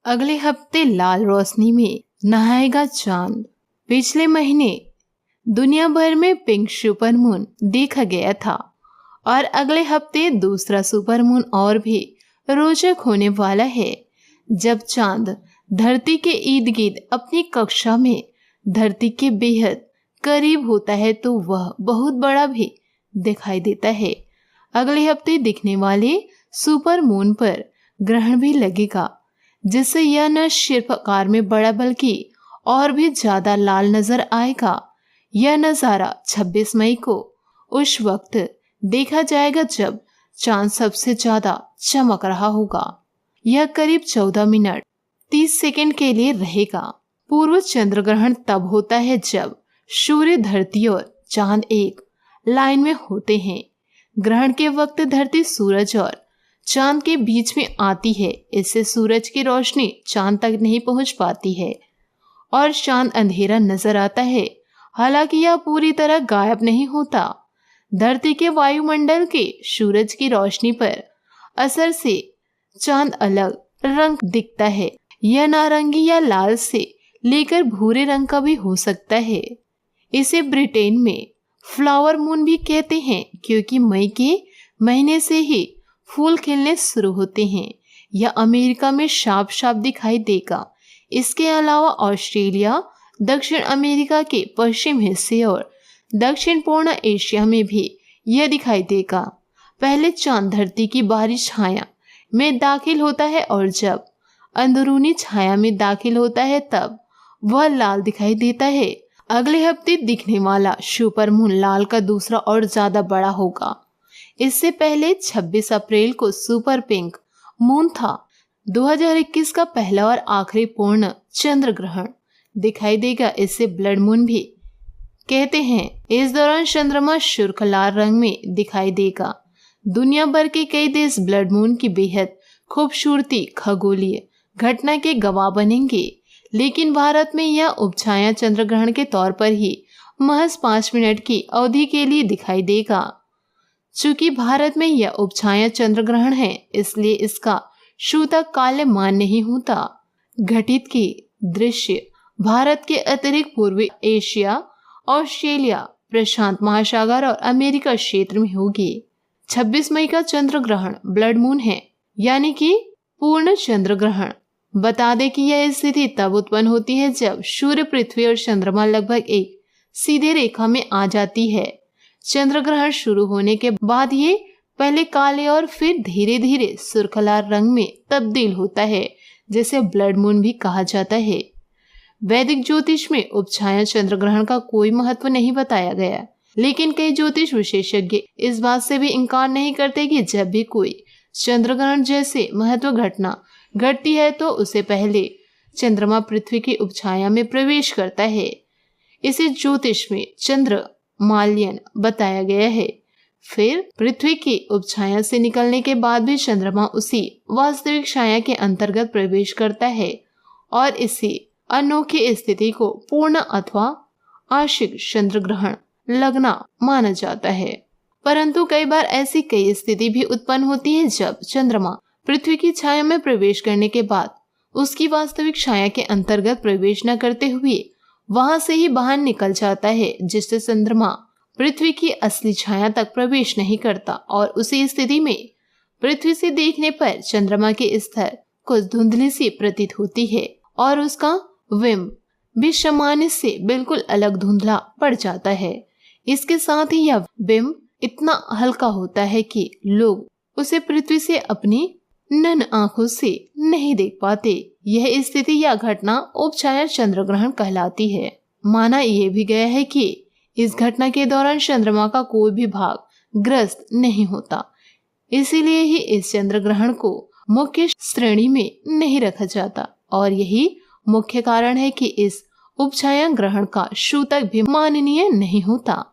अगले हफ्ते लाल रोशनी में नहाएगा चांद। पिछले महीने दुनिया भर में पिंक सुपरमून देखा गया था और अगले हफ्ते दूसरा सुपरमून और भी रोचक होने वाला है, जब चांद धरती के इर्द गिर्द अपनी कक्षा में धरती के बेहद करीब होता है तो वह बहुत बड़ा भी दिखाई देता है। अगले हफ्ते दिखने वाले सुपरमून पर ग्रहण भी लगेगा, जिससे यह न सिर्फ आकार में बड़ा बल्कि और भी ज्यादा लाल नजर आएगा। यह नजारा 26 मई को उस वक्त देखा जाएगा जब चांद सबसे ज्यादा चमक रहा होगा। यह करीब 14 मिनट 30 सेकंड के लिए रहेगा। पूर्व चंद्र ग्रहण तब होता है जब सूर्य, धरती और चांद एक लाइन में होते हैं। ग्रहण के वक्त धरती सूरज और चांद के बीच में आती है। इससे सूरज की रोशनी चांद तक नहीं पहुंच पाती है और चांद अंधेरा नजर आता है। हालांकि यह पूरी तरह गायब नहीं होता। धरती के वायुमंडल के सूरज की रोशनी पर असर से चांद अलग रंग दिखता है। यह नारंगी या लाल से लेकर भूरे रंग का भी हो सकता है। इसे ब्रिटेन में फ्लावर मून भी कहते हैं, क्योंकि मई के महीने से ही फूल खिलने शुरू होते हैं। यह अमेरिका में साफ साफ दिखाई देगा। इसके अलावा ऑस्ट्रेलिया, दक्षिण अमेरिका के पश्चिम हिस्से और दक्षिण पूर्ण एशिया में भी यह दिखाई देगा। पहले चांद धरती की बाहरी छाया में दाखिल होता है और जब अंदरूनी छाया में दाखिल होता है तब वह लाल दिखाई देता है। अगले हफ्ते दिखने वाला सुपरमून लाल का दूसरा और ज्यादा बड़ा होगा। इससे पहले 26 अप्रैल को सुपर पिंक मून था। 2021 का पहला और आखिरी पूर्ण चंद्र ग्रहण दिखाई देगा। इसे ब्लड मून भी कहते हैं। इस दौरान चंद्रमा शुष्क लाल रंग में दिखाई देगा। दुनिया भर के कई देश ब्लड मून की बेहद खूबसूरती खगोलीय घटना के गवाह बनेंगे, लेकिन भारत में यह उपछाया चंद्र ग्रहण के तौर पर ही महज 5 मिनट की अवधि के लिए दिखाई देगा। चूंकि भारत में यह उपछाया चंद्र ग्रहण है, इसलिए इसका सूतक काले मान नहीं होता। घटित की दृश्य भारत के अतिरिक्त पूर्वी एशिया, ऑस्ट्रेलिया, प्रशांत महासागर और अमेरिका क्षेत्र में होगी। 26 मई का चंद्र ग्रहण ब्लड मून है, यानी कि पूर्ण चंद्र ग्रहण। बता दें कि यह स्थिति तब उत्पन्न होती है जब सूर्य, पृथ्वी और चंद्रमा लगभग एक सीधे रेखा में आ जाती है। चंद्र ग्रहण शुरू होने के बाद ये पहले काले और फिर धीरे धीरे सुर्ख लाल रंग में तब्दील होता है, जिसे ब्लड मून भी कहा जाता है। वैदिक ज्योतिष में उपछाया चंद्र ग्रहण का कोई महत्व नहीं बताया गया, लेकिन कई ज्योतिष विशेषज्ञ इस बात से भी इनकार नहीं करते कि जब भी कोई चंद्र ग्रहण जैसे महत्व घटना घटती है तो उसे पहले चंद्रमा पृथ्वी की उपछाया में प्रवेश करता है। इसे ज्योतिष में चंद्र माल्यन बताया गया है। फिर पृथ्वी की उपछाया से निकलने के बाद भी चंद्रमा उसी वास्तविक छाया के अंतर्गत प्रवेश करता है और इसी अनोखी स्थिति को पूर्ण अथवा आंशिक चंद्र ग्रहण लगना माना जाता है। परंतु कई बार ऐसी कई स्थिति भी उत्पन्न होती है जब चंद्रमा पृथ्वी की छाया में प्रवेश करने के बाद उसकी वास्तविक छाया के अंतर्गत प्रवेश न करते हुए वहां से ही बाहर निकल जाता है, जिससे चंद्रमा पृथ्वी की असली छाया तक प्रवेश नहीं करता और उसी स्थिति में पृथ्वी से देखने पर चंद्रमा की स्तर कुछ धुंधली सी प्रतीत होती है और उसका बिंब भी सामान्य से बिल्कुल अलग धुंधला पड़ जाता है। इसके साथ ही यह बिंब इतना हल्का होता है कि लोग उसे पृथ्वी से अपनी नग्न आंखों से नहीं देख पाते। यह स्थिति या घटना उपछाया चंद्र ग्रहण कहलाती है। माना यह भी गया है कि इस घटना के दौरान चंद्रमा का कोई भी भाग ग्रस्त नहीं होता, इसीलिए ही इस चंद्र ग्रहण को मुख्य श्रेणी में नहीं रखा जाता और यही मुख्य कारण है कि इस उपछाया ग्रहण का सूतक भी माननीय नहीं होता।